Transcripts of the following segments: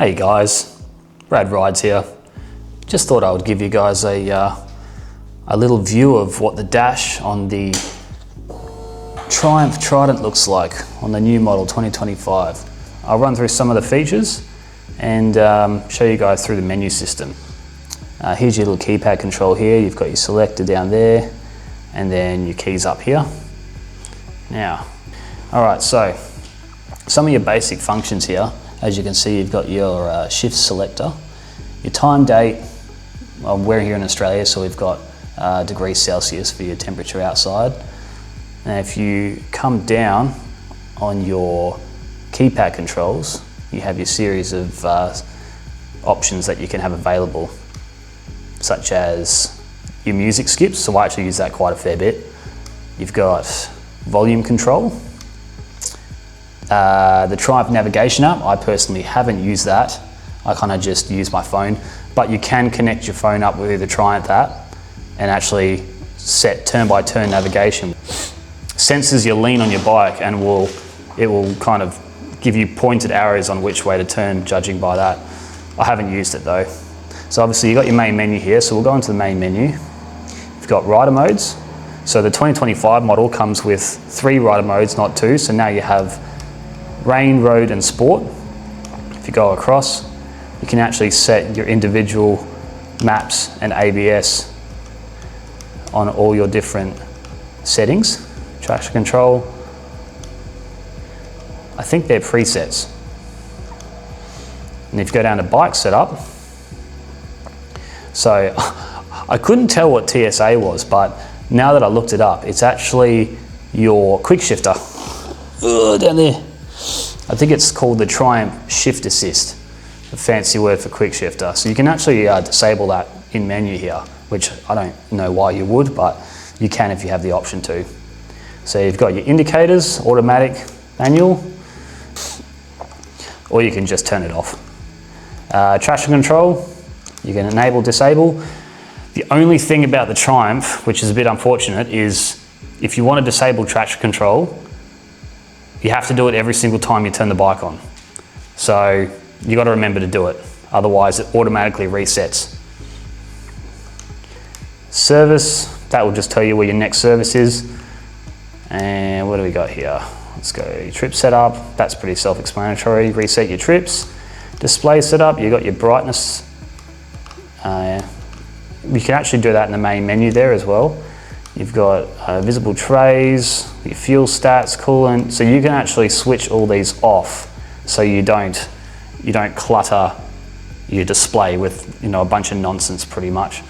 Hey guys, Brad Rides here. Just thought I would give you guys a little view of what the dash on the Triumph Trident looks like on the new model 2025. I'll run through some of the features and show you guys through the menu system. Here's your little keypad control here. You've got your selector down there and then your keys up here. Now, alright, so some of your basic functions here. As you can see, you've got your shift selector, your time, date. Well, we're here in Australia, so we've got degrees Celsius for your temperature outside. Now, if you come down on your keypad controls, you have your series of options that you can have available, such as your music skips, so I actually use that quite a fair bit. You've got volume control. The Triumph navigation app, I personally haven't used that. I kind of just use my phone, but you can connect your phone up with the Triumph app and actually set turn-by-turn navigation. Senses your lean on your bike and it will kind of give you pointed arrows on which way to turn, judging by that. I haven't used it though. So obviously you've got your main menu here, so we'll go into the main menu. You've got rider modes. So the 2025 model comes with 3 rider modes, not 2, so now you have rain, road and sport. If you go across, you can actually set your individual maps and ABS on all your different settings. Traction control, I think they're presets. And if you go down to bike setup, so I couldn't tell what TSA was, but now that I looked it up, it's actually your quick shifter. Down there. I think it's called the Triumph Shift Assist, a fancy word for quick shifter. So you can actually disable that in menu here, which I don't know why you would, but you can if you have the option to. So you've got your indicators, automatic, manual, or you can just turn it off. Traction control, you can enable, disable. The only thing about the Triumph, which is a bit unfortunate, is if you want to disable traction control, you have to do it every single time you turn the bike on. So you got to remember to do it, otherwise it automatically resets. Service, that will just tell you where your next service is. And what do we got here? Let's go trip setup, that's pretty self-explanatory. Reset your trips. Display setup, you got your brightness. You can actually do that in the main menu there as well. You've got visible trays, your fuel stats, coolant, so you can actually switch all these off so you don't clutter your display with a bunch of nonsense pretty much.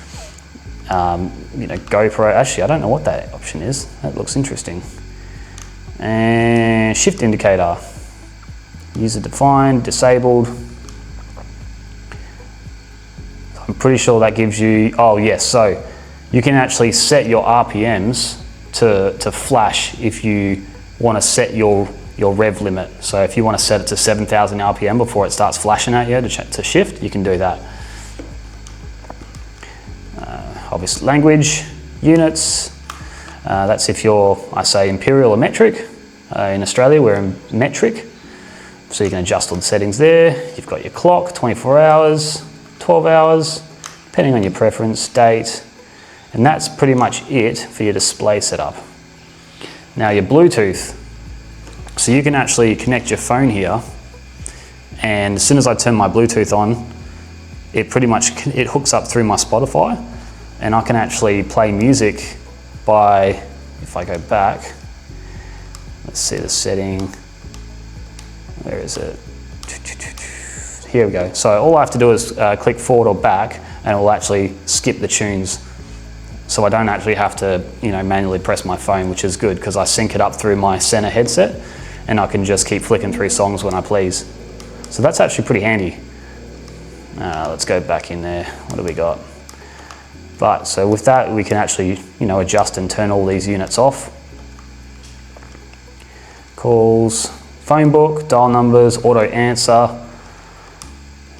GoPro, actually I don't know what that option is, that looks interesting. And shift indicator, user defined, disabled. I'm pretty sure that gives you, oh yes, so you can actually set your RPMs to flash if you want to set your rev limit. So if you want to set it to 7,000 RPM before it starts flashing at you to shift, you can do that. Obvious language, units, that's if you're, I say, imperial or metric. In Australia, we're in metric. So you can adjust all the settings there. You've got your clock, 24 hours, 12 hours, depending on your preference, date. And that's pretty much it for your display setup. Now your Bluetooth. So you can actually connect your phone here, and as soon as I turn my Bluetooth on, it hooks up through my Spotify, and I can actually play music by, if I go back, let's see the setting, where is it? Here we go. So all I have to do is click forward or back, and it will actually skip the tunes. So I don't actually have to, manually press my phone, which is good because I sync it up through my center headset, and I can just keep flicking through songs when I please. So that's actually pretty handy. Let's go back in there. What do we got? But so with that, we can actually, adjust and turn all these units off. Calls, phone book, dial numbers, auto answer,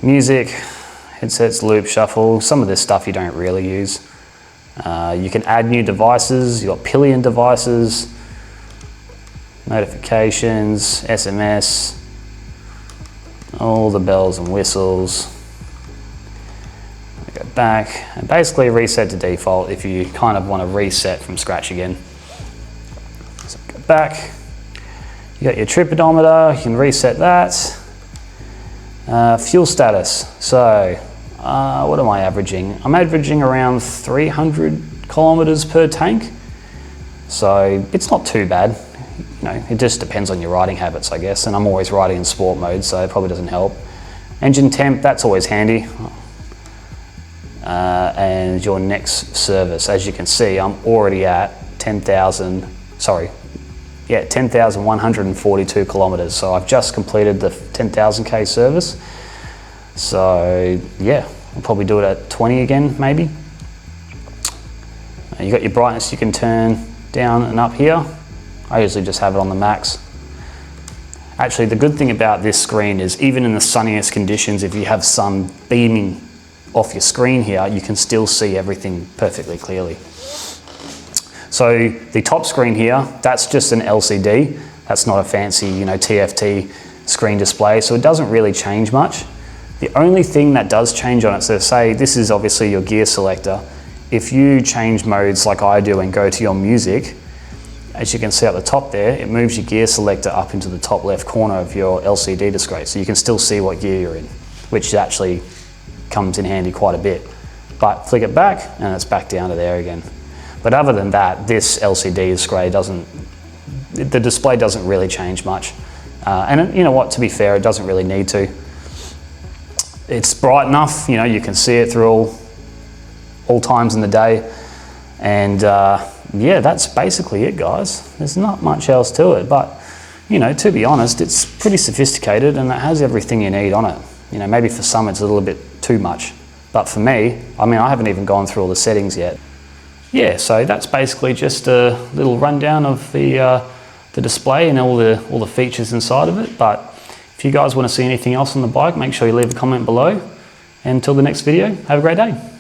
music, headsets, loop, shuffle. Some of this stuff you don't really use. You can add new devices. You've got pillion devices, notifications, SMS, all the bells and whistles. Go back and basically reset to default if you kind of want to reset from scratch again. So go back, you got your trip odometer, you can reset that. Fuel status, so what am I averaging? I'm averaging around 300 kilometers per tank, so it's not too bad. You know, it just depends on your riding habits, I guess, and I'm always riding in sport mode, so it probably doesn't help. Engine temp, that's always handy. And your next service, as you can see, I'm already at 10,142 kilometers. So I've just completed the 10,000K service. So yeah, I'll probably do it at 20 again, maybe. You got your brightness you can turn down and up here. I usually just have it on the max. Actually, the good thing about this screen is even in the sunniest conditions, if you have sun beaming off your screen here, you can still see everything perfectly clearly. So the top screen here, that's just an LCD. That's not a fancy, you know, TFT screen display, so it doesn't really change much. The only thing that does change on it, so say this is obviously your gear selector. If you change modes like I do and go to your music, as you can see at the top there, it moves your gear selector up into the top left corner of your LCD display, so you can still see what gear you're in, which actually comes in handy quite a bit. But flick it back and it's back down to there again. But other than that, this LCD display the display doesn't really change much. And you know what, to be fair, it doesn't really need to. It's bright enough, you know, you can see it through all times in the day. And yeah, that's basically it, guys. There's not much else to it, but you know, to be honest, it's pretty sophisticated and it has everything you need on it. You know, maybe for some it's a little bit too much, but for me, I mean, I haven't even gone through all the settings yet. Yeah, so that's basically just a little rundown of the display and all the features inside of it. But if you guys want to see anything else on the bike, make sure you leave a comment below. And until the next video, have a great day.